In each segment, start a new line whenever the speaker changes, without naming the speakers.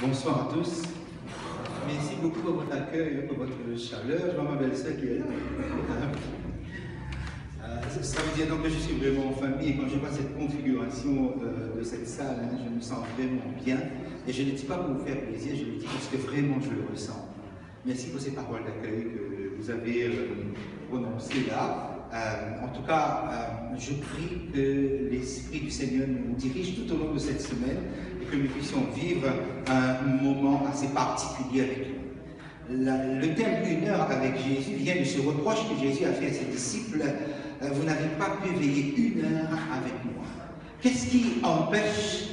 Bonsoir à tous. Merci beaucoup pour votre accueil, pour votre chaleur. Je vois ma belle-sœur qui est là. Ça veut dire donc que je suis vraiment en famille. Et quand je vois cette configuration de cette salle, je me sens vraiment bien. Et je ne dis pas pour vous faire plaisir, je le dis parce que vraiment je le ressens. Merci pour ces paroles d'accueil que vous avez prononcées là. En tout cas, je prie que l'Esprit du Seigneur nous dirige tout au long de cette semaine et que nous puissions vivre un moment assez particulier avec lui. Le thème une heure avec Jésus vient de ce reproche que Jésus a fait à ses disciples. Vous n'avez pas pu veiller une heure avec moi. Qu'est-ce qui empêche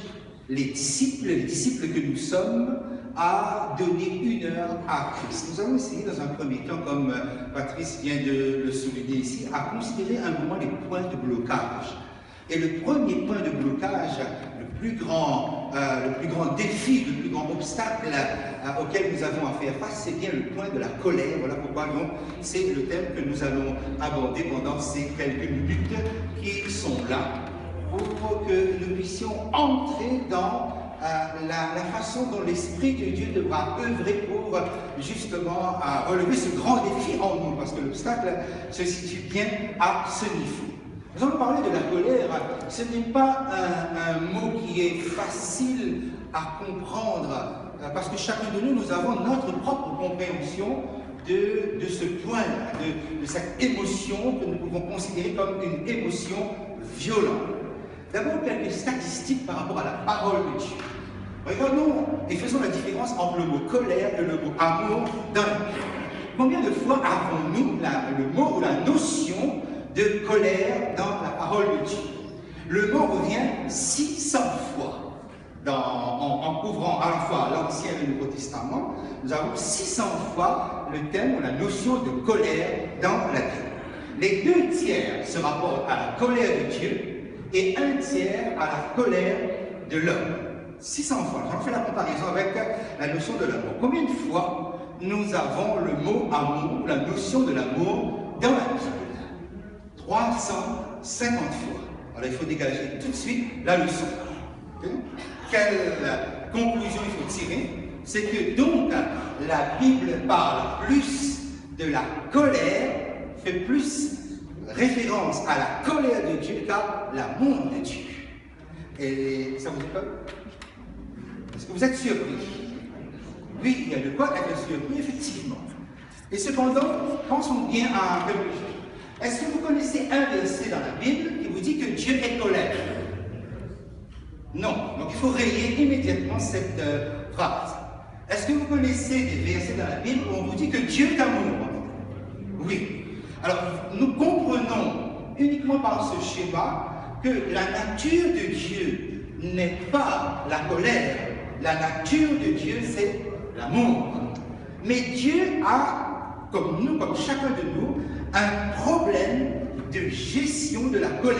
les disciples que nous sommes, à donner une heure à Christ? Nous allons essayer dans un premier temps, comme Patrice vient de le souligner ici, à considérer un moment les points de blocage. Et le premier point de blocage, le plus grand défi, le plus grand obstacle auquel nous avons à faire face, c'est bien le point de la colère. Voilà pourquoi donc c'est le thème que nous allons aborder pendant ces quelques minutes qui sont là, pour que nous puissions entrer dans la façon dont l'Esprit de Dieu devra œuvrer pour justement relever ce grand défi en nous, parce que l'obstacle se situe bien à ce niveau. Nous allons parler de la colère. Ce n'est pas un mot qui est facile à comprendre, parce que chacun de nous, nous avons notre propre compréhension de ce point-là, de cette émotion que nous pouvons considérer comme une émotion violente. D'abord, quelques statistiques par rapport à la parole de Dieu. Regardons et faisons la différence entre le mot colère et le mot amour dans la Bible. Combien de fois avons-nous le mot ou la notion de colère dans la parole de Dieu? Le mot revient 600 fois. En couvrant à la fois l'Ancien et le Nouveau Testament, nous avons 600 fois le thème ou la notion de colère dans la Bible. Les 2 tiers se rapportent à la colère de Dieu et 1 tiers à la colère de l'homme. 600 fois. J'en fais la comparaison avec la notion de l'amour. Combien de fois nous avons le mot amour, la notion de l'amour dans la Bible? 350 fois. Alors il faut dégager tout de suite la leçon. Okay? Quelle conclusion il faut tirer? C'est que donc la Bible parle plus de la colère, fait plus référence à la colère de Dieu qu'à l'amour de Dieu. Et ça vous étonne? Est-ce que vous êtes surpris? Oui, il y a de quoi être surpris, effectivement. Et cependant, pensons bien à quelque chose. Est-ce que vous connaissez un verset dans la Bible qui vous dit que Dieu est colère? Non. Donc il faut rayer immédiatement cette phrase. Est-ce que vous connaissez des versets dans la Bible où on vous dit que Dieu est amour? Oui. Alors, nous comprenons uniquement par ce schéma que la nature de Dieu n'est pas la colère. La nature de Dieu, c'est l'amour. Mais Dieu a, comme nous, comme chacun de nous, un problème de gestion de la colère.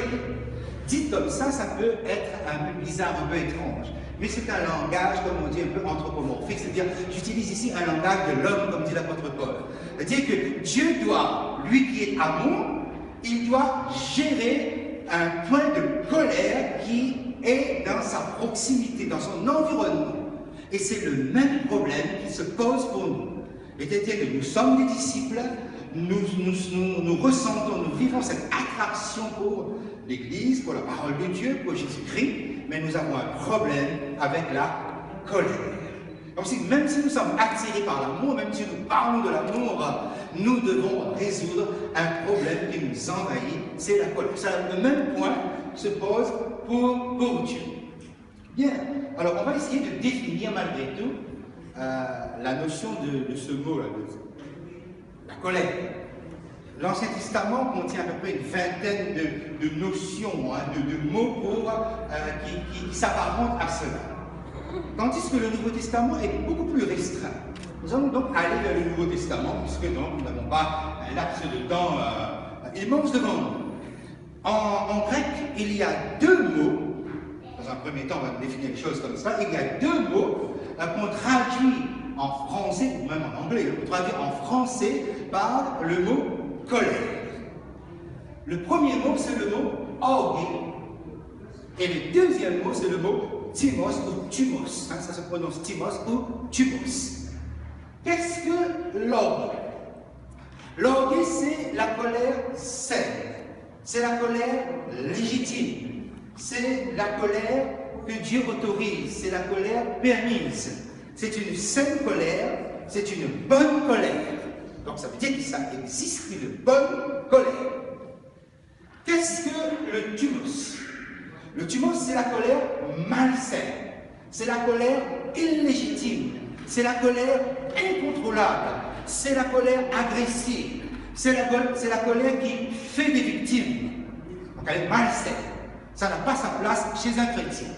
Dit comme ça peut être un peu bizarre, un peu étrange. Mais c'est un langage, comme on dit, un peu anthropomorphique. C'est-à-dire, j'utilise ici un langage de l'homme, comme dit l'apôtre Paul. C'est-à-dire que Dieu doit, lui qui est amour, il doit gérer un point de colère qui est dans sa proximité, dans son environnement. Et c'est le même problème qui se pose pour nous. C'est-à-dire que nous sommes des disciples, nous ressentons, nous vivons cette attraction pour l'Église, pour la parole de Dieu, pour Jésus-Christ, mais nous avons un problème avec la colère. Donc même si nous sommes attirés par l'amour, même si nous parlons de l'amour, nous devons résoudre un problème qui nous envahit, c'est la colère. Le même point se pose pour Dieu. Bien, alors on va essayer de définir malgré tout la notion de ce mot, la colère. L'Ancien Testament contient à peu près une vingtaine de notions, de mots qui s'apparentent à cela. Tandis que le Nouveau Testament est beaucoup plus restreint. Nous allons donc aller vers le Nouveau Testament, puisque donc, nous n'avons pas un laps de temps immense devant nous. En grec, il y a 2 mots. Dans un premier temps, on va définir les choses comme ça. Il y a 2 mots qu'on traduit en français, ou même en anglais, qu'on traduit en français par le mot colère. Le premier mot, c'est le mot orgue. Et le deuxième mot, c'est le mot timos ou tumos. Hein, ça se prononce timos ou tumos. Qu'est-ce que l'orgue? L'orgue, c'est la colère saine. C'est la colère légitime. C'est la colère que Dieu autorise. C'est la colère permise. C'est une saine colère. C'est une bonne colère. Donc ça veut dire que ça existe une bonne colère. Qu'est-ce que le tumos? Le tumos, c'est la colère malsaine. C'est la colère illégitime. C'est la colère incontrôlable. C'est la colère agressive. C'est la colère qui fait des victimes. Donc elle est malsaine. Ça n'a pas sa place chez un chrétien.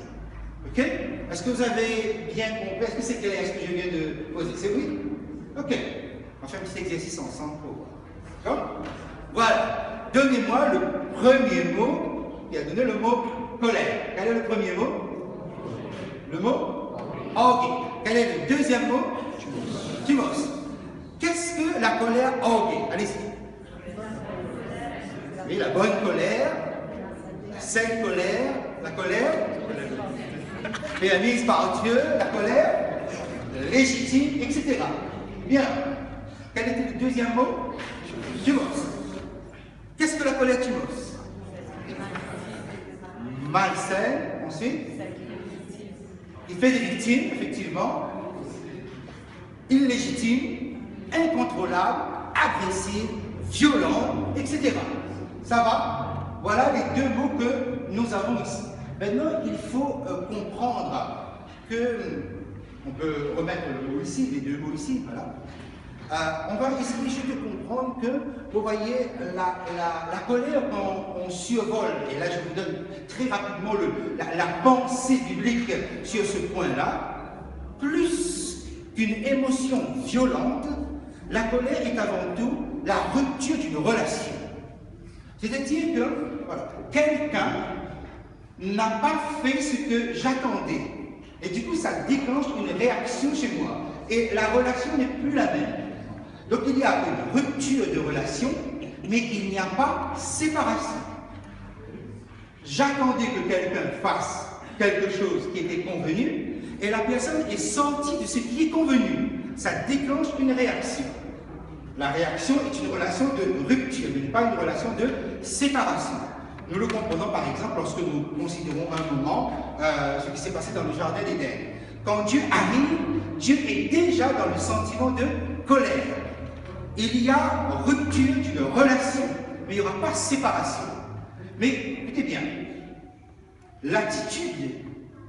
Ok? Est-ce que vous avez bien compris? Est-ce que c'est clair ce que je viens de poser? C'est oui? Ok. On va faire un petit exercice ensemble pour voir. D'accord? Voilà. Donnez-moi le premier mot qui a donné le mot colère. Quel est le premier mot? Le mot orgue. Quel est le deuxième mot? Tumos. Qu'est-ce que la colère orgue? Allez-y. Oui, la bonne colère, la saine colère, la colère permise par Dieu, la colère légitime, etc. Bien. Quel était le deuxième mot? Tumos. Qu'est-ce que la colère tumos? Malsaine, ensuite. Il fait des victimes, effectivement. Illégitime, incontrôlable, agressive, violent, etc. Ça va? Voilà les deux mots que nous avons ici. Maintenant, il faut comprendre que, on peut remettre le mot ici, les deux mots ici, voilà. On va essayer juste de comprendre que, vous voyez, la colère quand on survole, et là je vous donne très rapidement la pensée biblique sur ce point-là, plus qu'une émotion violente, la colère est avant tout la rupture d'une relation. C'est-à-dire que voilà, quelqu'un n'a pas fait ce que j'attendais. Et du coup, ça déclenche une réaction chez moi. Et la relation n'est plus la même. Donc il y a une rupture de relation, mais il n'y a pas séparation. J'attendais que quelqu'un fasse quelque chose qui était convenu, et la personne est sortie de ce qui est convenu. Ça déclenche une réaction. La réaction est une relation de rupture, mais pas une relation de séparation. Nous le comprenons par exemple lorsque nous considérons un moment ce qui s'est passé dans le jardin d'Éden. Quand Dieu arrive, Dieu est déjà dans le sentiment de colère. Il y a rupture d'une relation, mais il n'y aura pas séparation. Mais écoutez bien, l'attitude,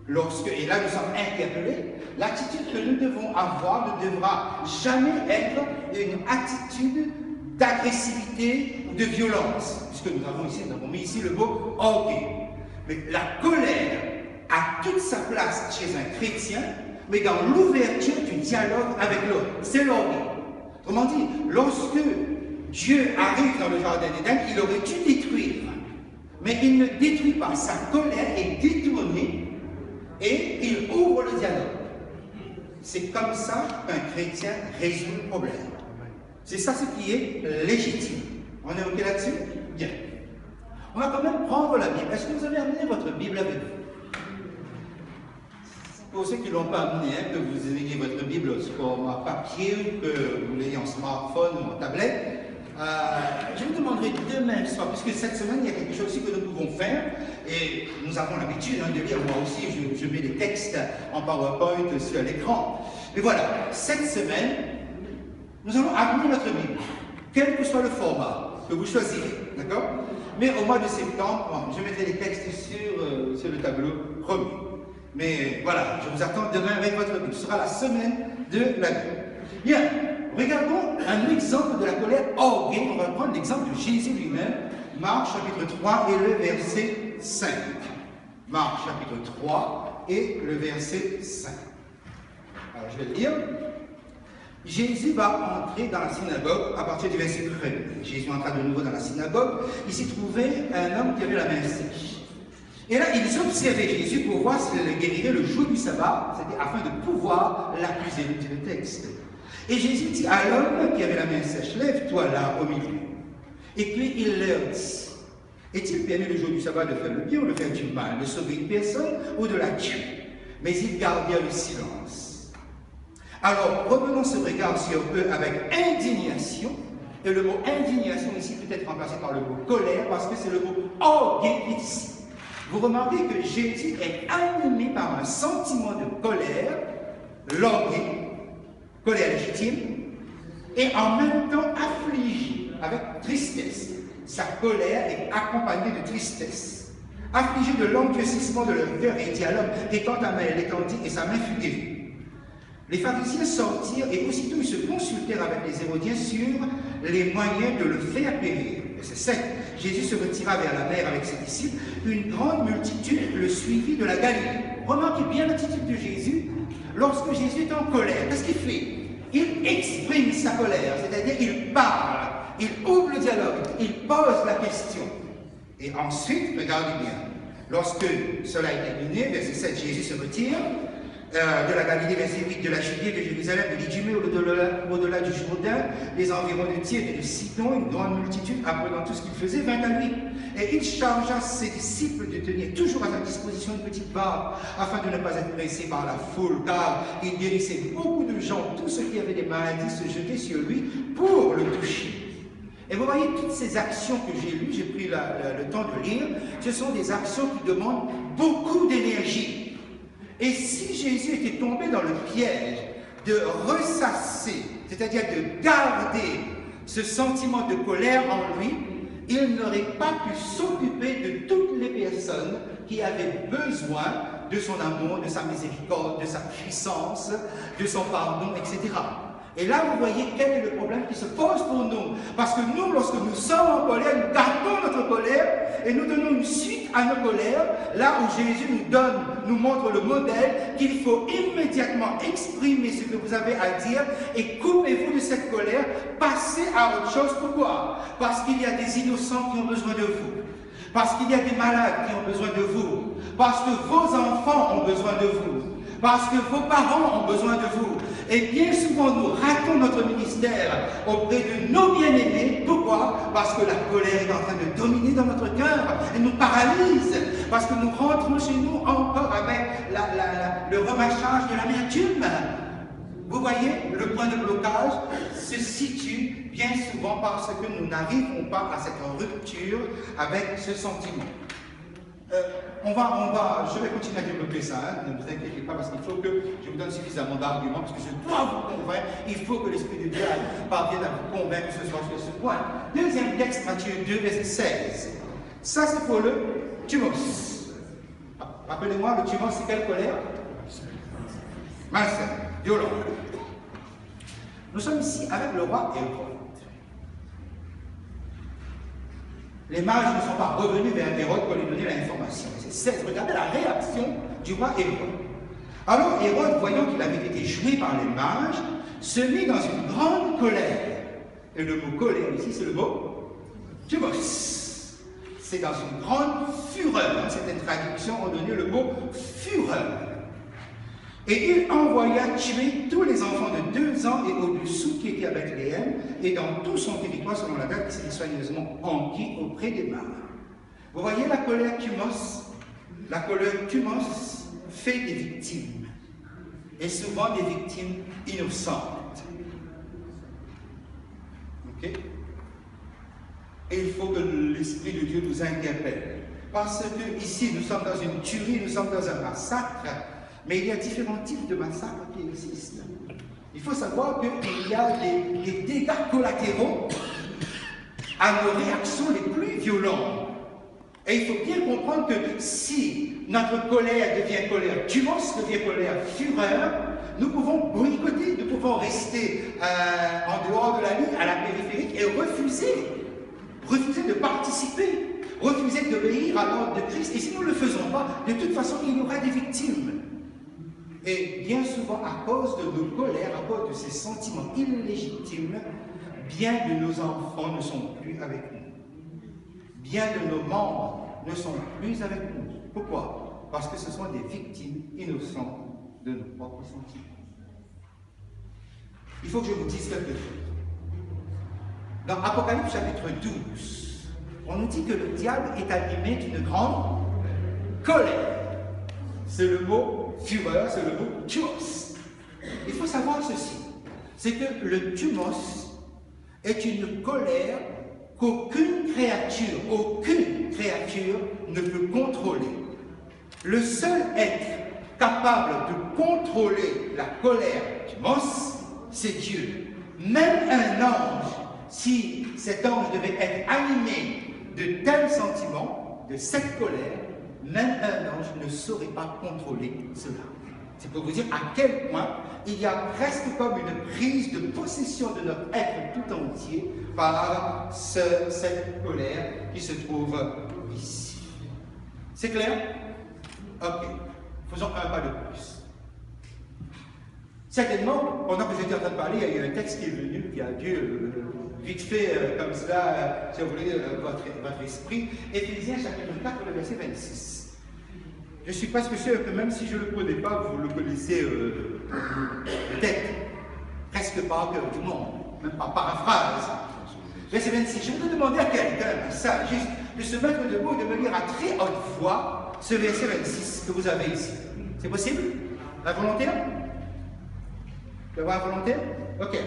et là nous sommes interpellés, l'attitude que nous devons avoir ne devra jamais être une attitude d'agressivité ou de violence, puisque nous avons mis ici le mot orgue. Mais la colère a toute sa place chez un chrétien, mais dans l'ouverture du dialogue avec l'autre. C'est l'orgue. Autrement dit, lorsque Dieu arrive dans le jardin d'Éden, il aurait dû détruire. Mais il ne détruit pas. Sa colère est détournée et il ouvre le dialogue. C'est comme ça qu'un chrétien résout le problème. C'est ça ce qui est légitime. On est OK là-dessus? Bien. On va quand même prendre la Bible. Est-ce que vous avez amené votre Bible avec vous? Pour ceux qui ne l'ont pas amené, que vous ayez votre Bible au format papier, que vous l'ayez en smartphone ou en tablette, je vous demanderai demain soir, puisque cette semaine, il y a quelque chose aussi que nous pouvons faire, et nous avons l'habitude de lire, moi aussi, je mets des textes en PowerPoint sur l'écran. Mais voilà, cette semaine, nous allons amener notre Bible, quel que soit le format que vous choisirez, d'accord? Mais au mois de septembre, je mettrai les textes sur le tableau promis. Mais voilà, je vous attends demain avec votre Bible. Ce sera la semaine de la Bible. Bien, regardons un exemple de la colère orgue. On va prendre l'exemple de Jésus lui-même, Marc chapitre 3 et le verset 5. Marc chapitre 3 et le verset 5. Alors je vais le lire. Jésus va entrer dans la synagogue à partir du verset 1. Jésus entra de nouveau dans la synagogue. Il s'y trouvait un homme qui avait la main sèche. Et là, ils observaient Jésus pour voir s'il le guérirait le jour du sabbat, c'est-à-dire afin de pouvoir l'accuser, dit le texte. Et Jésus dit à l'homme qui avait la main sèche, lève-toi là au milieu. Et puis il leur dit, est-il permis le jour du sabbat de faire le bien ou de faire du mal, de sauver une personne ou de la tuer? mais ils gardirent le silence. Alors, revenons ce regard sur eux avec indignation. Et le mot indignation ici peut être remplacé par le mot colère, parce que c'est le mot orgueil ici. Vous remarquez que Jésus est animé par un sentiment de colère, l'orgueil, colère légitime, et en même temps affligé avec tristesse. Sa colère est accompagnée de tristesse. Affligé de l'endurcissement de leur cœur, et dit à l'homme, étends ta main, elle étendit, et sa main fut guérie. Les pharisiens sortirent et aussitôt ils se consultèrent avec les Hérodiens sur les moyens de le faire périr. Verset 7. Jésus se retira vers la mer avec ses disciples. Une grande multitude le suivit de la Galilée. Remarquez bien l'attitude de Jésus. Lorsque Jésus est en colère, qu'est-ce qu'il fait? Il exprime sa colère, c'est-à-dire il parle, il ouvre le dialogue, il pose la question. Et ensuite, regardez bien, lorsque cela est terminé, verset 7, Jésus se retire de la Galilée, verset 8, de la Judée, de Jérusalem, de l'Idumée, au-delà du Jourdain, les environs de Tyr et de Sidon, une grande multitude, apprenant tout ce qu'il faisait, vint à lui. Et il chargea ses disciples de tenir toujours à sa disposition une petite barque, afin de ne pas être pressé par la foule, car il guérissait beaucoup de gens, tous ceux qui avaient des maladies se jetaient sur lui pour le toucher. Et vous voyez, toutes ces actions que j'ai lues, j'ai pris le temps de lire, ce sont des actions qui demandent beaucoup d'énergie. Et si Jésus était tombé dans le piège de ressasser, c'est-à-dire de garder ce sentiment de colère en lui, il n'aurait pas pu s'occuper de toutes les personnes qui avaient besoin de son amour, de sa miséricorde, de sa puissance, de son pardon, etc. Et là, vous voyez quel est le problème qui se pose pour nous. Parce que nous, lorsque nous sommes en colère, nous gardons notre colère et nous donnons une suite à nos colères, là où Jésus nous montre le modèle qu'il faut immédiatement exprimer ce que vous avez à dire et coupez-vous de cette colère, passez à autre chose. Pourquoi? Parce qu'il y a des innocents qui ont besoin de vous. Parce qu'il y a des malades qui ont besoin de vous. Parce que vos enfants ont besoin de vous. Parce que vos parents ont besoin de vous. Et bien souvent, nous ratons notre ministère auprès de nos bien-aimés. Pourquoi? Parce que la colère est en train de dominer dans notre cœur et nous paralyse. Parce que nous rentrons chez nous encore avec le remâchage de l'amertume. Vous voyez, le point de blocage se situe bien souvent parce que nous n'arrivons pas à cette rupture avec ce sentiment. Je vais continuer à développer ça, hein, ne vous inquiétez pas, parce qu'il faut que je vous donne suffisamment d'arguments, parce que je dois vous convaincre, il faut que l'Esprit de Dieu parvienne à vous convaincre ce soir sur ce point. Deuxième texte, Matthieu 2, verset 16. Ça, c'est pour le thumos. Rappelez-moi, le thumos, c'est quelle colère? Malsain, violent. Nous sommes ici avec le roi Hérode. Les mages ne sont pas revenus vers Hérode pour lui donner l'information. C'est 16. Regardez la réaction du roi Hérode. Alors Hérode, voyant qu'il avait été joué par les mages, se mit dans une grande colère. Et le mot colère ici, c'est le mot thumos. C'est dans une grande fureur. Certaines traductions ont donné le mot fureur. Et il envoya tuer tous les enfants de 2 ans et au-dessous qui étaient à Bethléem et dans tout son territoire selon la date qui s'était soigneusement enquis auprès des mares. Vous voyez la colère thumos? La colère thumos fait des victimes. Et souvent des victimes innocentes. Ok? Et il faut que l'Esprit de Dieu nous interpelle. Parce que ici nous sommes dans une tuerie, nous sommes dans un massacre. Mais il y a différents types de massacres qui existent. Il faut savoir qu'il y a des dégâts collatéraux à nos réactions les plus violentes. Et il faut bien comprendre que si notre colère devient colère thumos, devient colère fureur, nous pouvons boycotter, nous pouvons rester en dehors de la ligne, à la périphérique, et refuser de participer, refuser d'obéir à l'ordre de Christ. Et si nous ne le faisons pas, de toute façon, il y aura des victimes. Et bien souvent, à cause de nos colères, à cause de ces sentiments illégitimes, bien de nos enfants ne sont plus avec nous. Bien de nos membres ne sont plus avec nous. Pourquoi? Parce que ce sont des victimes innocentes de nos propres sentiments. Il faut que je vous dise quelque chose. Dans Apocalypse chapitre 12, on nous dit que le diable est animé d'une grande colère. C'est le mot fureur, c'est le mot thumos. Il faut savoir ceci, c'est que le thumos est une colère qu'aucune créature ne peut contrôler. Le seul être capable de contrôler la colère thumos, c'est Dieu. Même un ange, si cet ange devait être animé de tels sentiments, de cette colère, même un ange ne saurait pas contrôler cela. C'est pour vous dire à quel point il y a presque comme une prise de possession de notre être tout entier par cette colère qui se trouve ici. C'est clair? Ok. Faisons un pas de plus. Certainement, pendant que j'étais en train de parler, il y a eu un texte qui est venu, qui a dû vite fait comme cela, si vous voulez, votre esprit. Éphésiens chapitre 4, le verset 26. Je suis presque sûr que même si je ne le connais pas, vous le connaissez peut-être, presque pas que du monde, même pas paraphrase. Verset 26, je voudrais demander à quelqu'un, un sage, de se mettre debout et de me lire à très haute voix ce verset 26 que vous avez ici. C'est possible? La volonté? Tu vas avoir la volonté? Ok,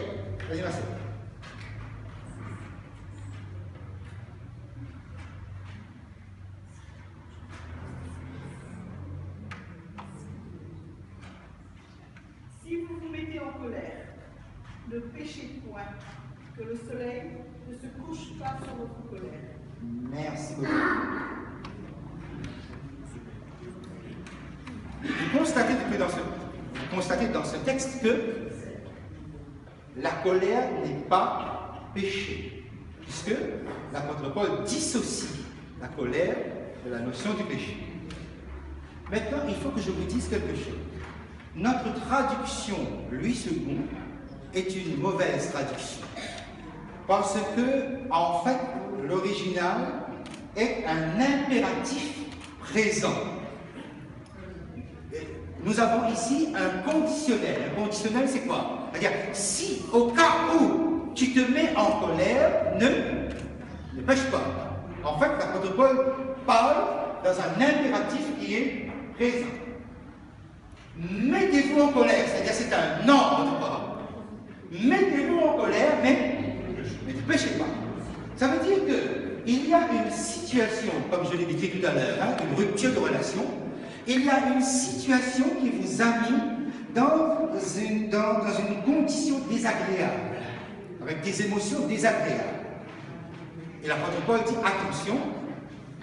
vas-y, merci.
Si vous vous mettez en colère, ne péchez point, que le soleil ne se couche pas sur votre colère.
Merci beaucoup. Vous constatez dans ce texte que la colère n'est pas péché, puisque l'apôtre Paul dissocie la colère de la notion du péché. Maintenant, il faut que je vous dise quelque chose. Notre traduction, Louis II, est une mauvaise traduction. Parce que, en fait, l'original est un impératif présent. Nous avons ici un conditionnel. Un conditionnel, c'est quoi? C'est-à-dire, si au cas où tu te mets en colère, ne pêche pas. En fait, l'apôtre Paul parle dans un impératif qui est présent. Mettez-vous en colère, c'est-à-dire c'est un ordre. Mettez-vous en colère, mais ne péchez pas. Ça veut dire qu'il y a une situation, comme je l'ai décrit tout à l'heure, une rupture de relation. Il y a une situation qui vous a mis dans une condition désagréable, avec des émotions désagréables. Et l'apôtre Paul dit, attention,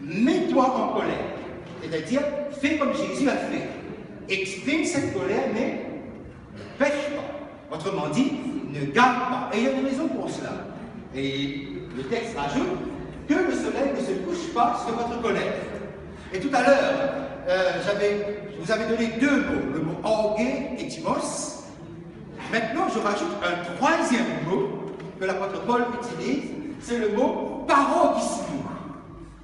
mets-toi en colère. C'est-à-dire, fais comme Jésus a fait. Exprime cette colère, mais ne pêche pas. Autrement dit, ne garde pas. Et il y a une raison pour cela. Et le texte rajoute que le soleil ne se couche pas sur votre colère. Et tout à l'heure, je vous avais donné deux mots, le mot orgué et thumos. Maintenant, je rajoute un troisième mot que l'apôtre Paul utilise, c'est le mot paroxysme.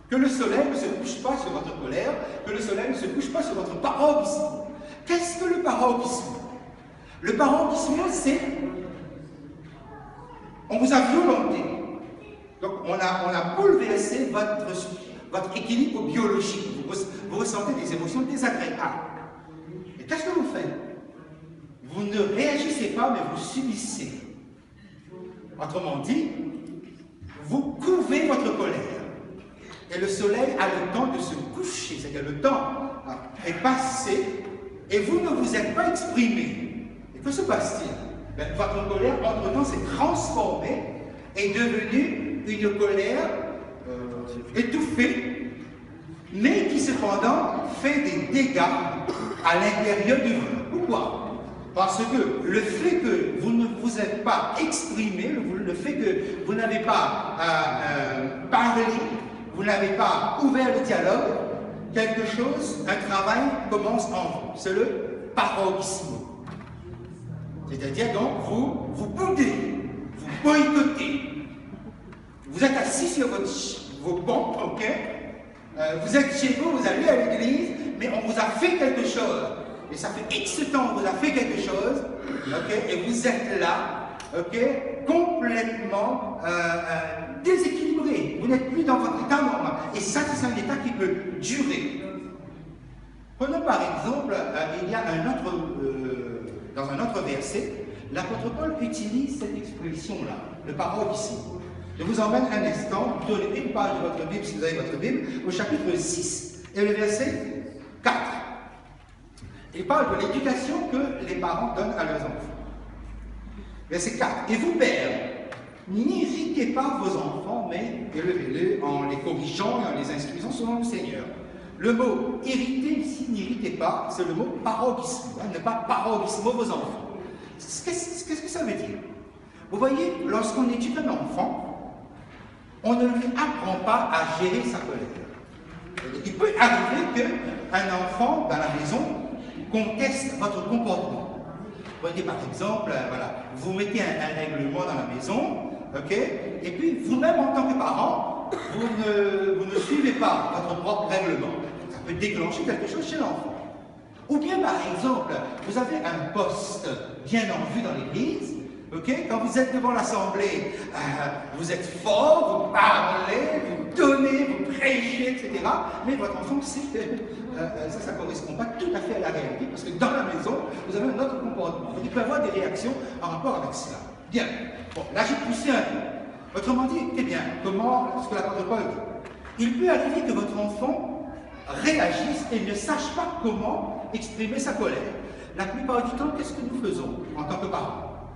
Que le soleil ne se couche pas sur votre colère, que le soleil ne se couche pas sur votre paroxysme. Qu'est-ce que le paroxysme? Le paroxysme, c'est on vous a violenté. Donc, on a bouleversé votre équilibre biologique. Vous ressentez des émotions désagréables. Et qu'est-ce que vous faites? Vous ne réagissez pas, mais vous subissez. Autrement dit, vous couvez votre colère. Et le soleil a le temps de se coucher, c'est-à-dire le temps est passé, et vous ne vous êtes pas exprimé. Et que se passe-t-il? Votre colère, entre-temps, s'est transformée et devenue une colère étouffée, mais qui cependant fait des dégâts à l'intérieur de vous. Pourquoi? Parce que le fait que vous ne vous êtes pas exprimé, le fait que vous n'avez pas parlé, vous n'avez pas ouvert le dialogue, quelque chose, un travail commence en vous. C'est le paroxysme. C'est-à-dire donc, vous boudez, vous boycottez. Vous êtes assis sur vos bancs, ok? Vous êtes chez vous, vous allez à l'église, mais on vous a fait quelque chose. Et ça fait X temps qu'on vous a fait quelque chose, ok? Et vous êtes là, ok? Complètement déséquilibré. Vous n'êtes plus dans votre état normal. Et ça, c'est un état qui peut durer. Prenons par exemple, il y a dans un autre verset, l'apôtre Paul utilise cette expression-là, le paroxysme. Je vous emmène un instant, tournez une page de votre Bible, si vous avez votre Bible, au chapitre 6 et le verset 4. Il parle de l'éducation que les parents donnent à leurs enfants. Verset 4. Et vous, pères, n'irritez pas vos enfants, mais élevez-les en les corrigeant et en les instruisant selon le Seigneur. Le mot irriter ici, n'irritez pas, c'est le mot paroxysme, ne pas paroxysmo vos enfants. Qu'est-ce que ça veut dire? Vous voyez, lorsqu'on éduque un enfant, on ne lui apprend pas à gérer sa colère. Il peut arriver qu'un enfant dans la maison conteste votre comportement. Voyez par exemple, voilà, vous mettez un règlement dans la maison, ok, et puis vous-même en tant que parent, vous ne suivez pas votre propre règlement. Ça peut déclencher quelque chose chez l'enfant. Ou bien par exemple, vous avez un poste bien en vue dans l'église, ok, quand vous êtes devant l'assemblée, vous êtes fort, vous parlez, vous donnez, vous prêchez, etc. Mais votre enfant sait que ça ne correspond pas tout à fait à la réalité, parce que dans la maison, vous avez un autre comportement. Il peut y avoir des réactions en rapport avec cela. Bien. Bon, là j'ai poussé un peu. Autrement dit, eh bien, comment, ce que l'apôtre Paul dit, il peut arriver que votre enfant réagisse et ne sache pas comment exprimer sa colère. La plupart du temps, qu'est-ce que nous faisons en tant que parents?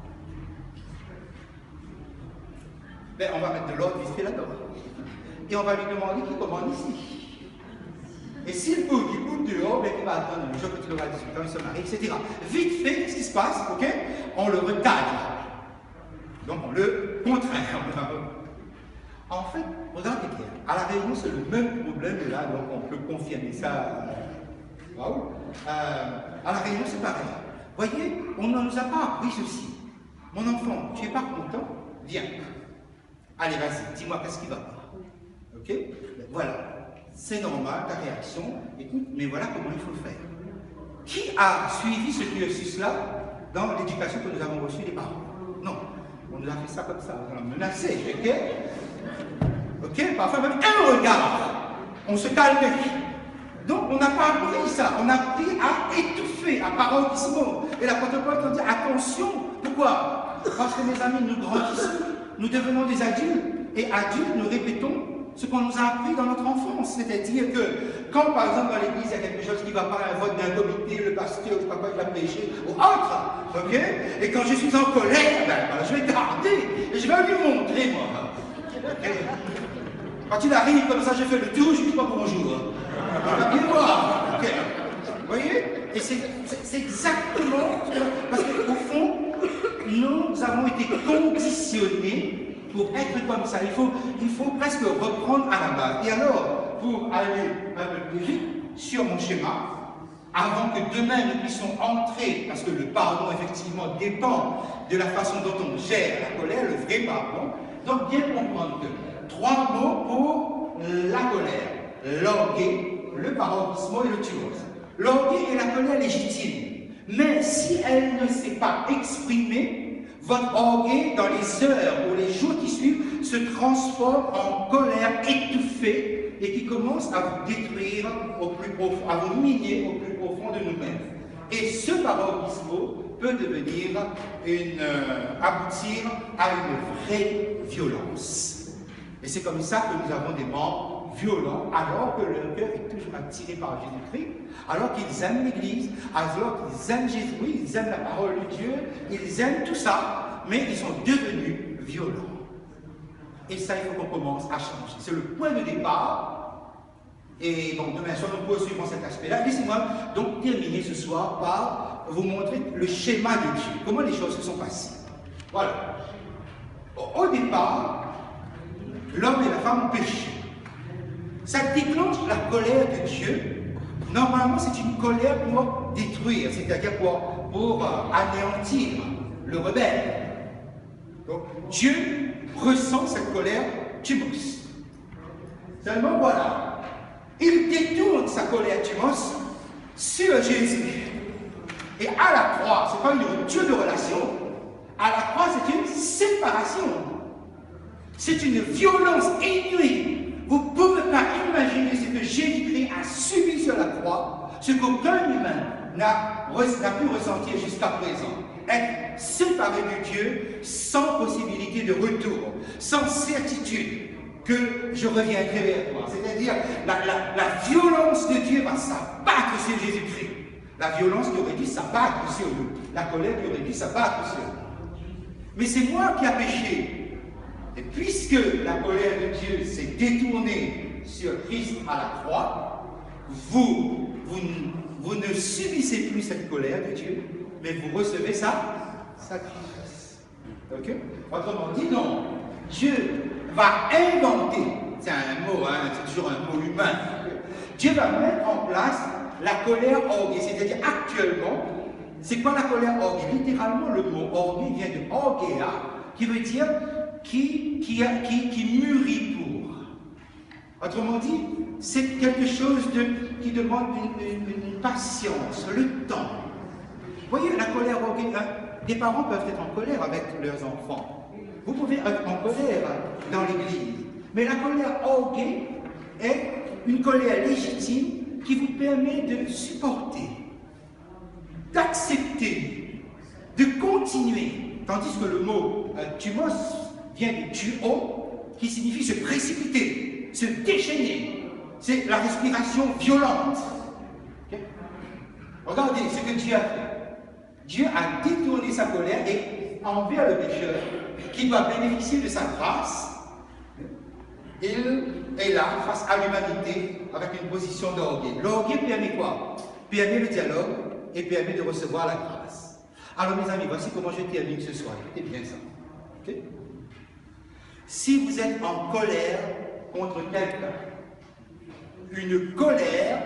Ben, on va mettre de l'ordre vite fait là-dedans. Et on va lui demander qui commande ici. Et s'il bouge dehors, ben, il va attendre le jour que tu l'auras 18 ans, il se marie, etc. Vite fait, qu'est-ce qui se passe? Ok, on le recadre. Donc on le contraint. En fait, regardez bien, à la réunion, c'est le même problème, et là, donc on peut confirmer ça. Waouh! À la réunion, c'est pareil. Voyez, on ne nous a pas appris ceci. Mon enfant, tu n'es pas content? Viens. Allez, vas-y, dis-moi qu'est-ce qui va pas. Ok? Voilà. C'est normal, ta réaction. Écoute, mais voilà comment il faut le faire. Qui a suivi ce cursus-là dans l'éducation que nous avons reçue des parents? Non. On nous a fait ça comme ça. On a menacé, ok? Ok? Parfois même un regard. On se calmait. Donc, on n'a pas appris ça. On a appris à étouffer, à paroxysmo. Et l'apôtre Paul nous dit attention. Pourquoi? Parce que mes amis, nous grandissons. Nous devenons des adultes, et adultes, nous répétons ce qu'on nous a appris dans notre enfance. C'est-à-dire que, quand par exemple dans l'église, il y a quelque chose qui ne va pas, un vote d'un comité, le pasteur, je ne sais pas quoi, il va prêcher, ou autre, ok? Et quand je suis en colère, ben, je vais garder, et je vais lui montrer, moi. Okay? Quand il arrive comme ça, je fais le tour, je ne dis pas bonjour. On va bien voir, ok? Vous voyez? Et c'est exactement, parce qu'au fond, nous avons été conditionnés pour être comme ça. Il faut presque reprendre à la base. Et alors, pour aller un peu plus vite sur mon schéma, avant que demain nous puissions entrer, parce que le pardon effectivement dépend de la façon dont on gère la colère, le vrai pardon, donc bien comprendre que 3 mots pour la colère: l'orgueil, le paroxysmo et le thumos. L'orgueil est la colère légitime. Mais si elle ne s'est pas exprimée, votre orgueil, dans les heures ou les jours qui suivent, se transforme en colère étouffée et qui commence à vous détruire au plus profond, à vous miner au plus profond de nous-mêmes. Et ce paroxysmo peut devenir aboutir à une vraie violence. Et c'est comme ça que nous avons des membres violents, alors que leur cœur est toujours attiré par Jésus-Christ, alors qu'ils aiment l'Église, alors qu'ils aiment Jésus, oui, ils aiment la parole de Dieu, ils aiment tout ça, mais ils sont devenus violents. Et ça, il faut qu'on commence à changer. C'est le point de départ. Et donc, demain soir, nous poursuivons cet aspect-là. Laissez-moi donc terminer ce soir par vous montrer le schéma de Dieu, comment les choses se sont passées. Voilà. Au départ, l'homme et la femme ont péché. Ça déclenche la colère de Dieu. Normalement, c'est une colère pour détruire, c'est-à-dire pour anéantir le rebelle. Donc, Dieu ressent cette colère thumos. Seulement, voilà, il détourne sa colère thumos sur Jésus. Et à la croix, ce n'est pas une rupture de relation. À la croix, c'est une séparation. C'est une violence inouïe. Vous ne pouvez pas imaginer ce que Jésus-Christ a subi sur la croix, ce qu'aucun humain n'a pu ressentir jusqu'à présent. Être séparé de Dieu sans possibilité de retour, sans certitude que je reviendrai vers toi. C'est-à-dire, la violence de Dieu va s'abattre sur Jésus-Christ. La violence qui aurait dû s'abattre sur nous. La colère qui aurait dû s'abattre sur nous. Mais c'est moi qui ai péché. Et puisque la colère de Dieu s'est détournée sur Christ à la croix, vous ne subissez plus cette colère de Dieu, mais vous recevez sa grâce. Ok? Autrement dit, non. Dieu va inventer, c'est un mot, hein, c'est toujours un mot humain. Dieu va mettre en place la colère orguée, c'est-à-dire actuellement, c'est quoi la colère orguée? Littéralement, le mot orguée vient de orgea, qui veut dire qui mûrit pour. Autrement dit, c'est quelque chose qui demande une patience, le temps. Vous voyez, la colère orguée, hein, des parents peuvent être en colère avec leurs enfants. Vous pouvez être en colère dans l'église. Mais la colère orguée est une colère légitime qui vous permet de supporter, d'accepter, de continuer. Tandis que le mot thumos vient de tuo, qui signifie se précipiter, se déchaîner. C'est la respiration violente. Okay? Regardez ce que Dieu a fait. Dieu a détourné sa colère et envers le pécheur qui doit bénéficier de sa grâce, il est là face à l'humanité avec une position d'orgueil. L'orgueil permet quoi? Permet le dialogue et permet de recevoir la grâce. Alors mes amis, voici comment je termine ce soir. Écoutez bien ça. Okay? Si vous êtes en colère contre quelqu'un, une colère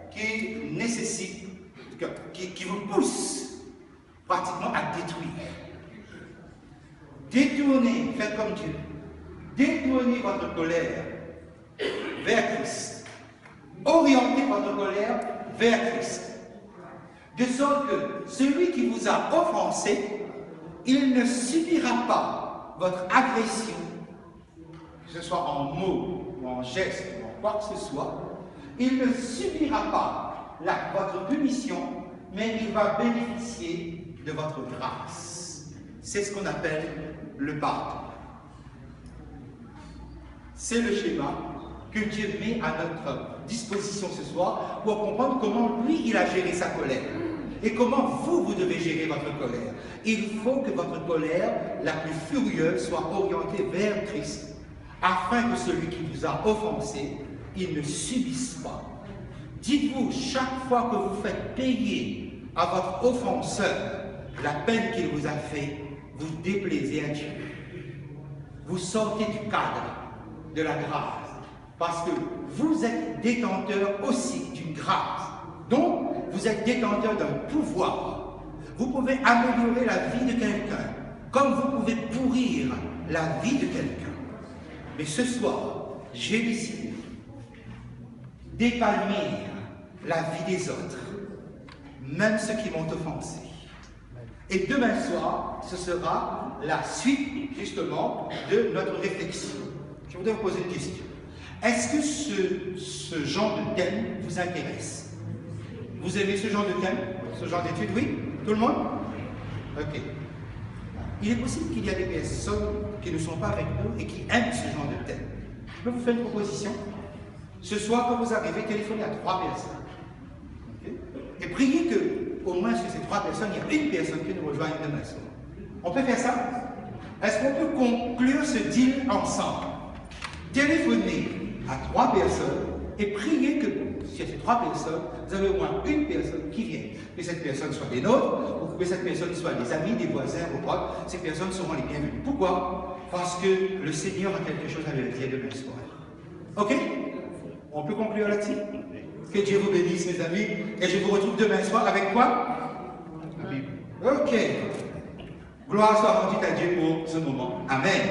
qui nécessite, qui vous pousse pratiquement à détruire. Détournez, faites comme Dieu. Détournez votre colère vers Christ. Orientez votre colère vers Christ. De sorte que celui qui vous a offensé, il ne subira pas votre agression, que ce soit en mots ou en gestes ou en quoi que ce soit. Il ne subira pas votre punition, mais il va bénéficier de votre grâce. C'est ce qu'on appelle le pardon. C'est le schéma que Dieu met à notre disposition ce soir pour comprendre comment lui, il a géré sa colère. Et comment vous devez gérer votre colère. Il faut que votre colère, la plus furieuse, soit orientée vers Christ, afin que celui qui vous a offensé, il ne subisse pas. Dites-vous, chaque fois que vous faites payer à votre offenseur la peine qu'il vous a fait, vous déplaisez à Dieu. Vous sortez du cadre de la grâce, parce que vous êtes détenteur aussi d'une grâce. Donc, vous êtes détenteur d'un pouvoir. Vous pouvez améliorer la vie de quelqu'un, comme vous pouvez pourrir la vie de quelqu'un. Mais ce soir, j'ai décidé d'épanouir la vie des autres, même ceux qui m'ont offensé. Et demain soir, ce sera la suite, justement, de notre réflexion. Je voudrais vous poser une question. Est-ce que ce genre de thème vous intéresse? Vous aimez ce genre de thème? Ce genre d'études? Oui? Tout le monde? Ok. Il est possible qu'il y ait des personnes qui ne sont pas avec nous et qui aiment ce genre de thème. Je peux vous faire une proposition. Ce soir, quand vous arrivez, téléphonez à 3 personnes. Okay? Et priez que, au moins sur ces 3 personnes, il y a une personne qui nous rejoigne demain soir. On peut faire ça? Est-ce qu'on peut conclure ce deal ensemble? Téléphonez à 3 personnes et priez que sur ces 3 personnes, vous avez au moins une personne qui vient. Que cette personne soit des nôtres, ou que cette personne soit des amis, des voisins ou quoi, ces personnes seront les bienvenues. Pourquoi? Parce que le Seigneur a quelque chose à leur dire demain soir. Ok? On peut conclure là-dessus? Que Dieu vous bénisse, mes amis, et je vous retrouve demain soir avec quoi? La Bible. Ok. Gloire soit rendue à Dieu pour ce moment. Amen.